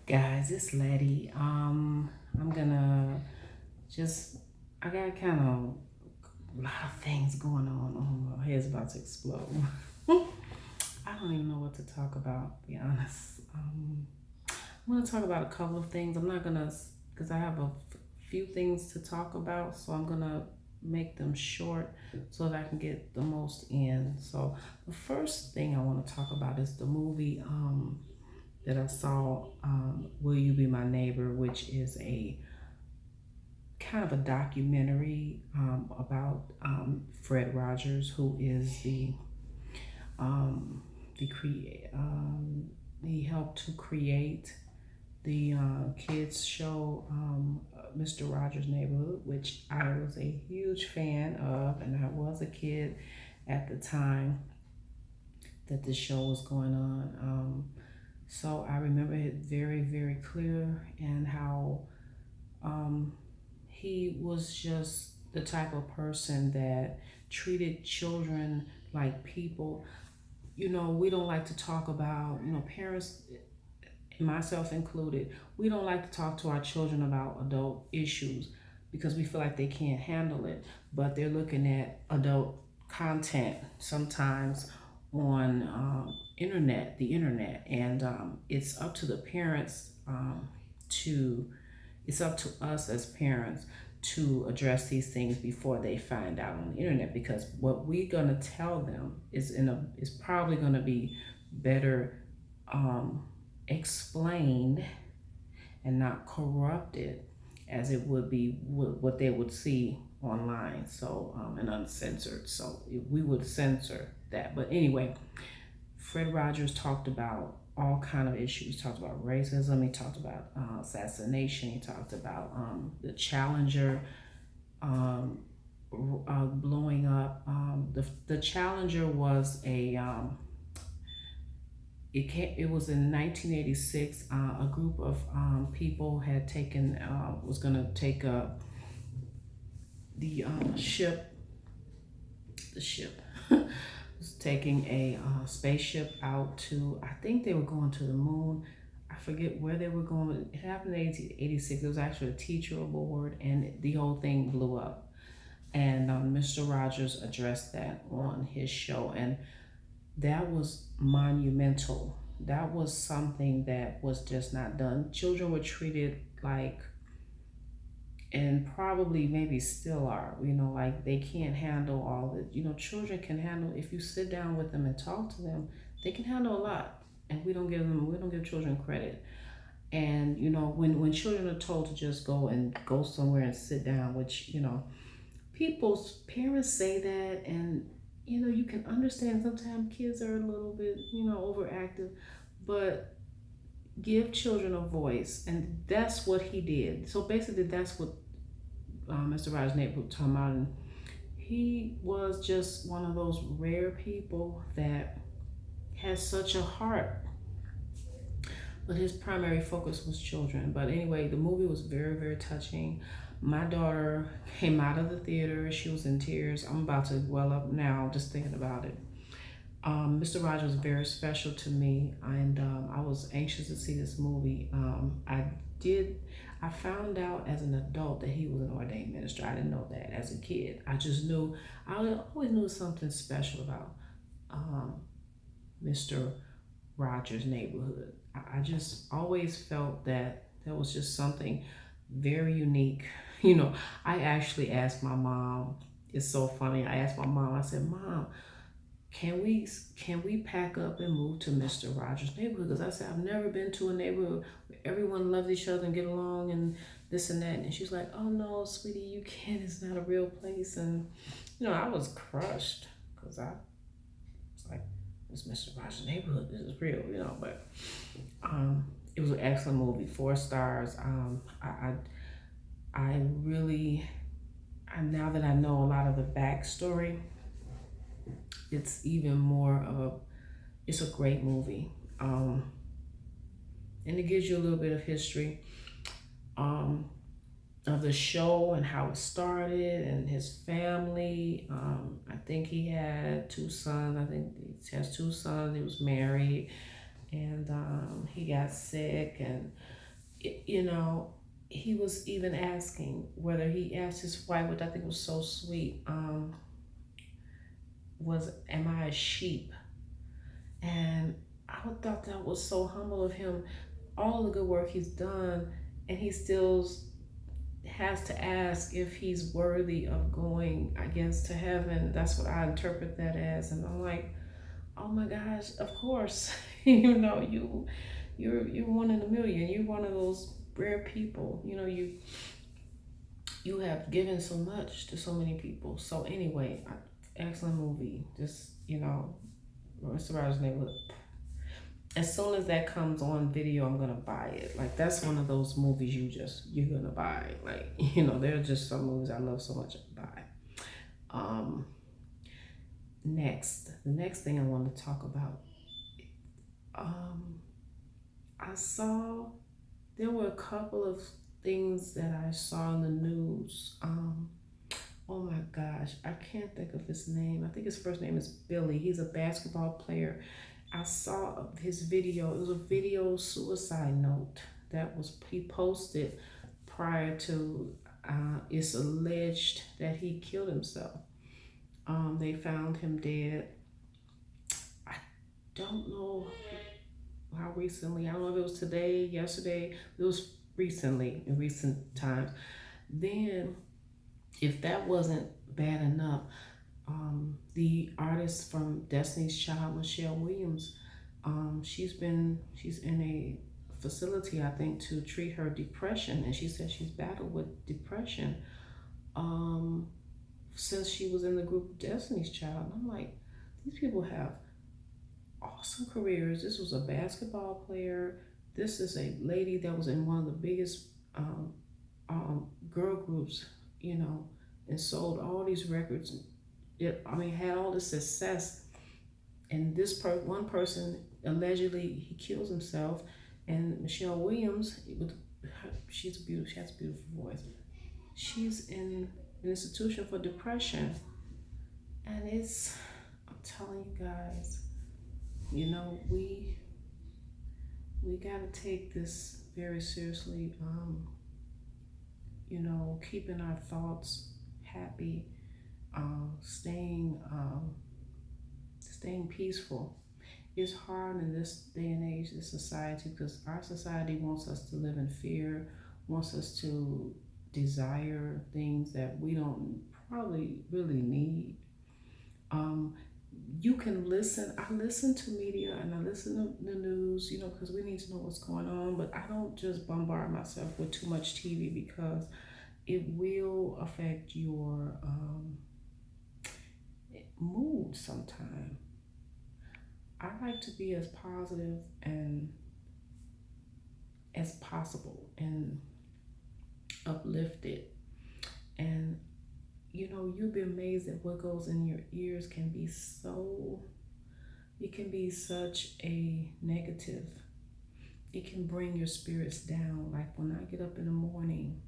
Guys, it's Letty. I'm gonna just I got kind of a lot of things going on. Oh, my head's about to explode. I don't even know what to talk about, to be honest. I'm gonna talk about a couple of things. I'm not gonna because I have a few things to talk about, so I'm gonna make them short so that I can get the most in. So the first thing I want to talk about is the movie that I saw, Will You Be My Neighbor, which is a kind of a documentary about Fred Rogers, who is the create. He helped to create the kids show, Mr. Rogers' Neighborhood, which I was a huge fan of, and I was a kid at the time that this show was going on. So I remember it very, very clear, and how um, he was just the type of person that treated children like people. We don't like to talk about, parents, myself included, we don't like to talk to our children about adult issues because we feel like they can't handle it. But they're looking at adult content sometimes on the internet, and it's up to the parents to it's up to us as parents to address these things before they find out on the internet, because what we're going to tell them is probably going to be better um, explained and not corrupted as it would be what they would see online, so and uncensored. So we would censor that. But anyway, Fred Rogers talked about all kind of issues. He talked about racism. He talked about assassination. He talked about the Challenger um, blowing up. The Challenger was it was in 1986. A group of people had taken was going to take the ship. The ship was taking a spaceship out to. I think they were going to the moon. I forget where they were going. It happened in 1886. It was actually a teacher aboard, and the whole thing blew up. And Mr. Rogers addressed that on his show, and that was monumental. That was something that was just not done. Children were treated like, and probably maybe still are, like they can't handle all the, children can handle, if you sit down with them and talk to them, they can handle a lot. And we don't give children credit. And, when children are told to just go somewhere and sit down, which, people's parents say that, and you can understand sometimes kids are a little bit overactive, but give children a voice, and that's what he did. So basically that's what Mr. Rogers' Neighborhood talking about. And he was just one of those rare people that has such a heart, but his primary focus was children. But anyway, the movie was very, very touching. My daughter came out of the theater. She was in tears. I'm about to well up now just thinking about it. Mr. Rogers was very special to me, and I was anxious to see this movie. Did. I found out as an adult that he was an ordained minister. I didn't know that as a kid. I just knew. I always knew something special about um, Mr. Rogers' Neighborhood. I just always felt that there was just something very unique. I actually asked my mom. It's so funny. I asked my mom. I said, "Mom, can we pack up and move to Mr. Rogers' Neighborhood?" Because I said I've never been to a neighborhood where everyone loves each other and get along and this and that. And she's like, "Oh no, sweetie, you can't. It's not a real place." And I was crushed because I was like, "It's Mr. Rogers' Neighborhood. This is real," But um, it was an excellent movie, 4 stars. I really, now that I know a lot of the backstory, it's even more of it's a great movie. And it gives you a little bit of history um, of the show and how it started and his family. I think he had 2 sons. I think he has 2 sons. He was married, and he got sick, and you know, he was even asking whether he asked his wife, which I think was so sweet, was, am I a sheep? And I thought that was so humble of him, all the good work he's done, and he still has to ask if he's worthy of going, I guess, to heaven. That's what I interpret that as. And I'm like, oh my gosh, of course. You're one in a million. You're one of those rare people. You have given so much to so many people. So anyway, excellent movie. Just, Mr. Rogers' Neighborhood. As soon as that comes on video, I'm gonna buy it. Like, that's one of those movies you're gonna buy. Like, there are just some movies I love so much I buy. Um, the next thing I want to talk about. I saw there were a couple of things that I saw in the news. Oh my gosh, I can't think of his name. I think his first name is Billy. He's a basketball player. I saw his video. It was a video suicide note that was he posted prior to. It's alleged that he killed himself. They found him dead. I don't know how recently. I don't know if it was today, yesterday. It was recently, in recent times. Then, if that wasn't bad enough, the artist from Destiny's Child, Michelle Williams, she's in a facility, I think, to treat her depression, and she said she's battled with depression since she was in the group Destiny's Child. And I'm like, these people have awesome careers. This was a basketball player. This is a lady that was in one of the biggest girl groups, and sold all these records. Had all this success, and this one person allegedly he kills himself, and Michelle Williams, she has a beautiful voice. She's in an institution for depression, and I'm telling you guys, we got to take this very seriously. Keeping our thoughts happy, staying peaceful. It's hard in this day and age, this society, because our society wants us to live in fear, wants us to desire things that we don't probably really need. You can listen. I listen to media and I listen to the news, because we need to know what's going on. But I don't just bombard myself with too much TV, because it will affect your mood sometime. I like to be as positive and as possible and uplifted. And you'll be amazed at what goes in your ears it can be such a negative. It can bring your spirits down. Like when I get up in the morning,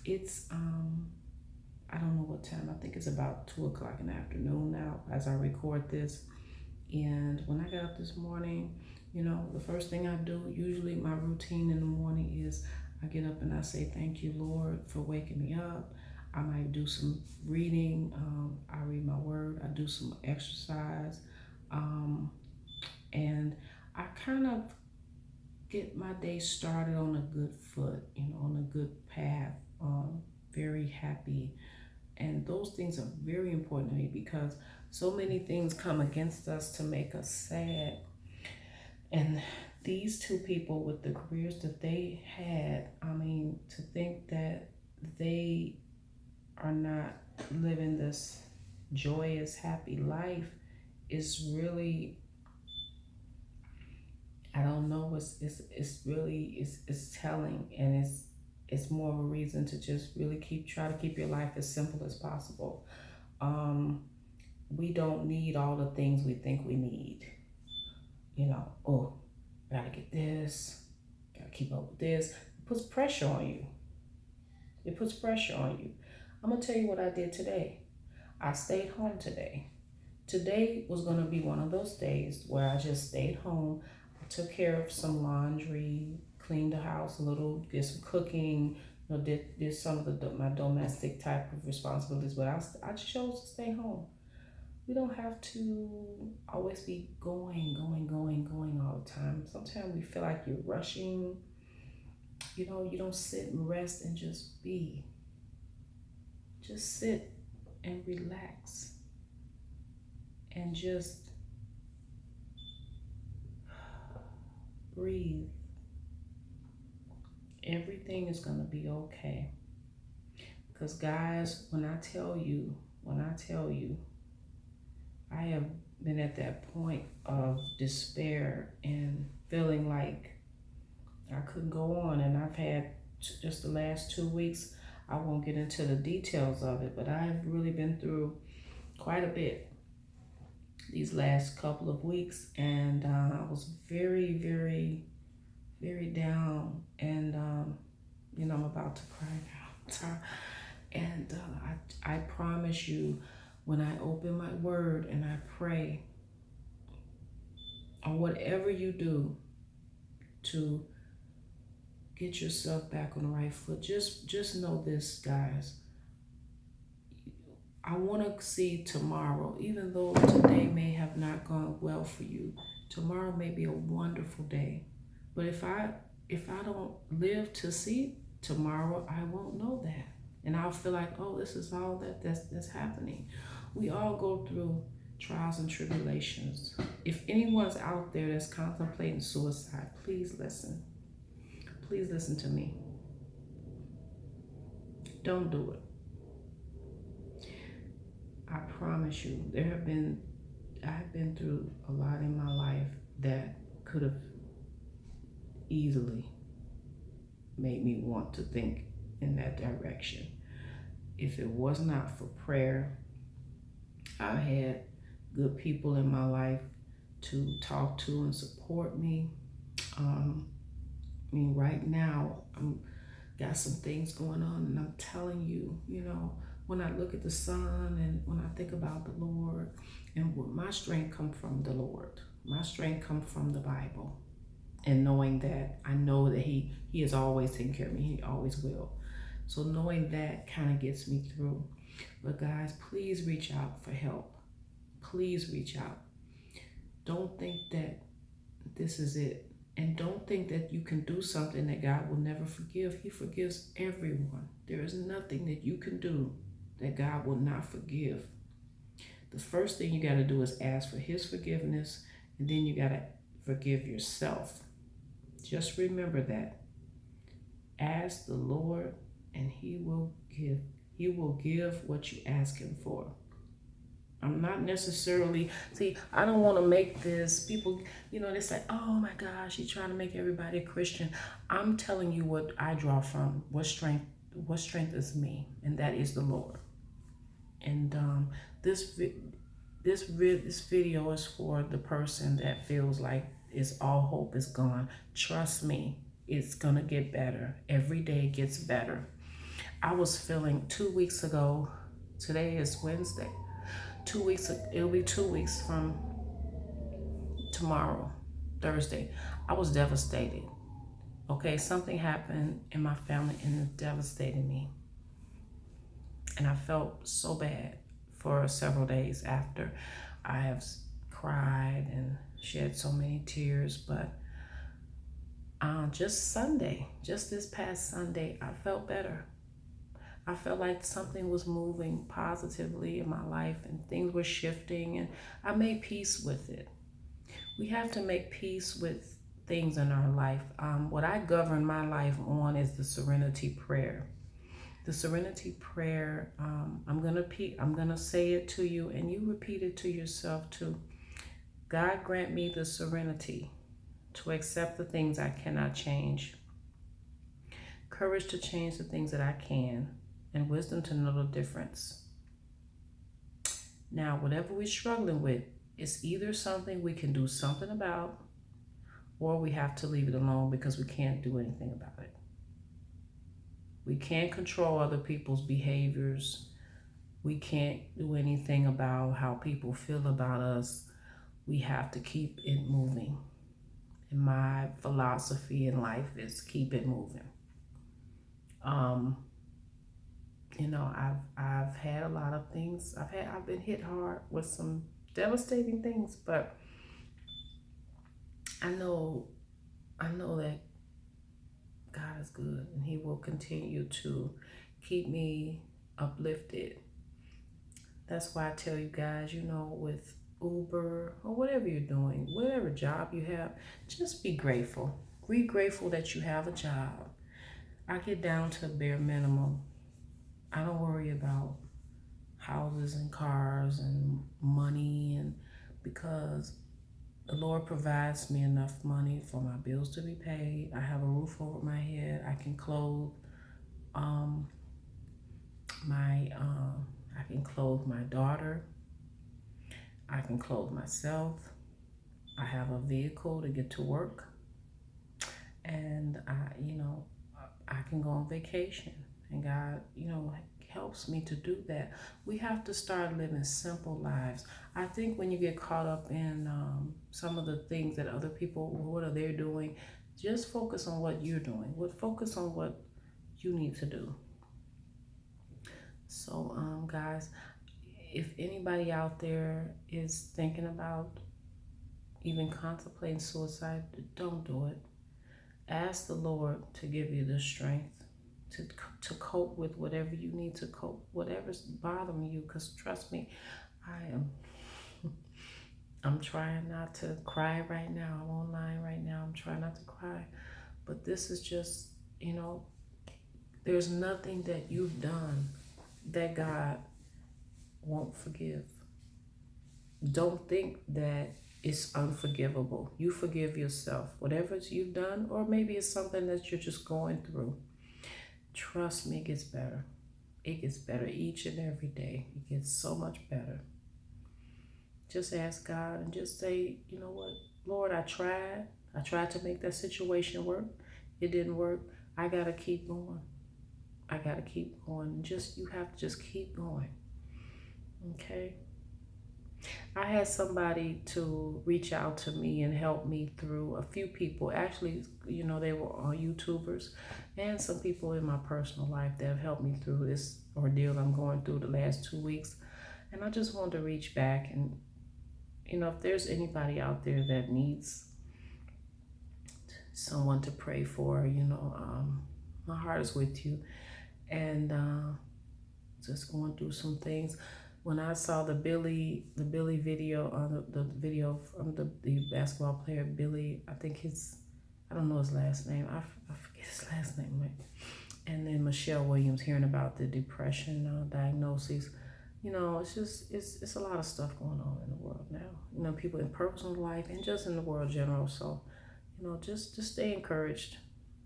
it's I don't know what time. I think it's about 2 o'clock in the afternoon now as I record this. And when I got up this morning, the first thing I do, usually my routine in the morning is I get up and I say, thank you, Lord, for waking me up. I might do some reading. I read my word. I do some exercise. And I kind of get my day started on a good foot, on a good path, very happy. And those things are very important to me, because so many things come against us to make us sad. And these two people with the careers that they had, to think that they are not living this joyous, happy life is really, I don't know, it's really telling, and it's more of a reason to just really try to keep your life as simple as possible. We don't need all the things we think we need. Oh, gotta get this, gotta keep up with this. It puts pressure on you. I'm gonna tell you what I did today. I stayed home today. Today was gonna be one of those days where I just stayed home. I took care of some laundry, cleaned the house a little, did some cooking, did some of my domestic type of responsibilities, but I chose to stay home. We don't have to always be going all the time. Sometimes we feel like you're rushing. You don't sit and rest and just be. Just sit and relax and just breathe. Everything is going to be okay. Because guys, when I tell you, I have been at that point of despair and feeling like I couldn't go on. And I've had just the last 2 weeks, I won't get into the details of it, but I've really been through quite a bit these last couple of weeks. And I was very, very, very down. And, I'm about to cry now. And I promise you, when I open my word and I pray, or whatever you do to get yourself back on the right foot, just know this, guys. I want to see tomorrow, even though today may have not gone well for you, tomorrow may be a wonderful day. But if I don't live to see tomorrow, I won't know that. And I'll feel like, oh, this is all that's happening. We all go through trials and tribulations. If anyone's out there that's contemplating suicide, please listen. Please listen to me. Don't do it. I promise you, I've been through a lot in my life that could have easily made me want to think in that direction. If it was not for prayer, I had good people in my life to talk to and support me. Right now, I'm got some things going on, and I'm telling you, when I look at the sun and when I think about the Lord, and what my strength come from the Lord, my strength come from the Bible, and knowing that I know that He is always taking care of me. He always will. So knowing that kind of gets me through. But guys, please reach out for help. Please reach out. Don't think that this is it. And don't think that you can do something that God will never forgive. He forgives everyone. There is nothing that you can do that God will not forgive. The first thing you got to do is ask for His forgiveness, and then you got to forgive yourself. Just remember that. Ask the Lord, and He will give. He will give what you ask Him for. I'm not necessarily, I don't want to make this, people, they say, oh my gosh, you're trying to make everybody a Christian. I'm telling you what I draw from, what strength is me, and that is the Lord. And this video is for the person that feels like all hope is gone. Trust me, it's gonna get better. Every day gets better. I was feeling 2 weeks ago, today is Wednesday, 2 weeks, it'll be 2 weeks from tomorrow, Thursday. I was devastated. Okay, something happened in my family and it devastated me. And I felt so bad for several days after. I have cried and shed so many tears, but just this past Sunday, I felt better. I felt like something was moving positively in my life and things were shifting, and I made peace with it. We have to make peace with things in our life. What I govern my life on is the serenity prayer. The serenity prayer, I'm gonna say it to you, and you repeat it to yourself too. God grant me the serenity to accept the things I cannot change, courage to change the things that I can, and wisdom to know the difference. Now, whatever we're struggling with, it's either something we can do something about, or we have to leave it alone because we can't do anything about it. We can't control other people's behaviors. We can't do anything about how people feel about us. We have to keep it moving. And my philosophy in life is keep it moving. You know, I've had a lot of things. I've been hit hard with some devastating things, but I know that God is good and He will continue to keep me uplifted. That's why I tell you guys, you know, with Uber or whatever you're doing, whatever job you have, just be grateful. Be grateful that you have a job. I get down to bare minimum. I don't worry about houses and cars and money, and because the Lord provides me enough money for my bills to be paid. I have a roof over my head. I can clothe um, I can clothe my daughter. I can clothe myself. I have a vehicle to get to work, and I can go on vacation. And God, helps me to do that. We have to start living simple lives. I think when you get caught up in some of the things that other people, what are they doing, just focus on what you're doing. Focus on what you need to do. So, guys, if anybody out there is thinking about even contemplating suicide, don't do it. Ask the Lord to give you the strength to cope with whatever you need to cope, whatever's bothering you. Because trust me, I'm trying not to cry right now. I'm online right now. I'm trying not to cry. But this is just, there's nothing that you've done that God won't forgive. Don't think that it's unforgivable. You forgive yourself. Whatever you've done, or maybe it's something that you're just going through. Trust me, it gets better. It gets better each and every day. It gets so much better. Just ask God and just say, you know what, Lord, I tried. I tried to make that situation work. It didn't work. I got to keep going. I got to keep going. You have to just keep going. Okay? I had somebody to reach out to me and help me through, a few people. Actually, they were YouTubers and some people in my personal life that have helped me through this ordeal I'm going through the last 2 weeks. And I just wanted to reach back and, if there's anybody out there that needs someone to pray for, my heart is with you. And just going through some things. When I saw the Billy video on the video from the basketball player Billy, I don't know his last name. I forget his last name. Right? And then Michelle Williams, hearing about the depression diagnoses. It's a lot of stuff going on in the world now. People in personal life and just in the world general. So, just stay encouraged.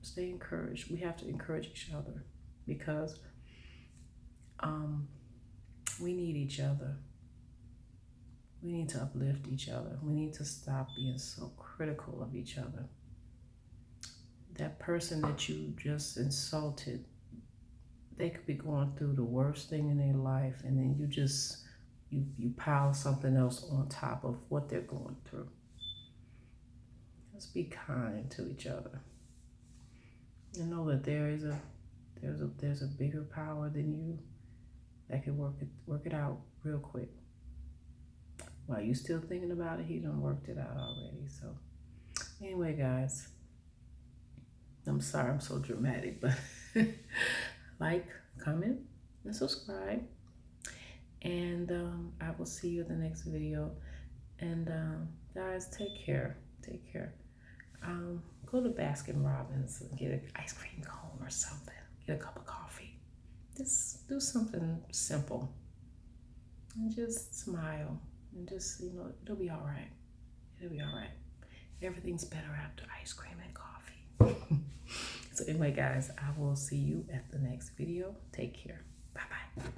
Stay encouraged. We have to encourage each other because we need each other. We need to uplift each other. We need to stop being so critical of each other. That person that you just insulted, they could be going through the worst thing in their life, and then you pile something else on top of what they're going through. Let's be kind to each other. And know that there's a bigger power than you that can work it out real quick. While you still thinking about it, He done worked it out already. So anyway, guys, I'm sorry I'm so dramatic, but like, comment, and subscribe. And I will see you in the next video. And guys, take care. Take care. Go to Baskin Robbins and get an ice cream cone or something. Get a cup of coffee. Just do something simple. And just smile. And just, it'll be all right. It'll be all right. Everything's better after ice cream and coffee. So anyway, guys, I will see you at the next video. Take care. Bye-bye.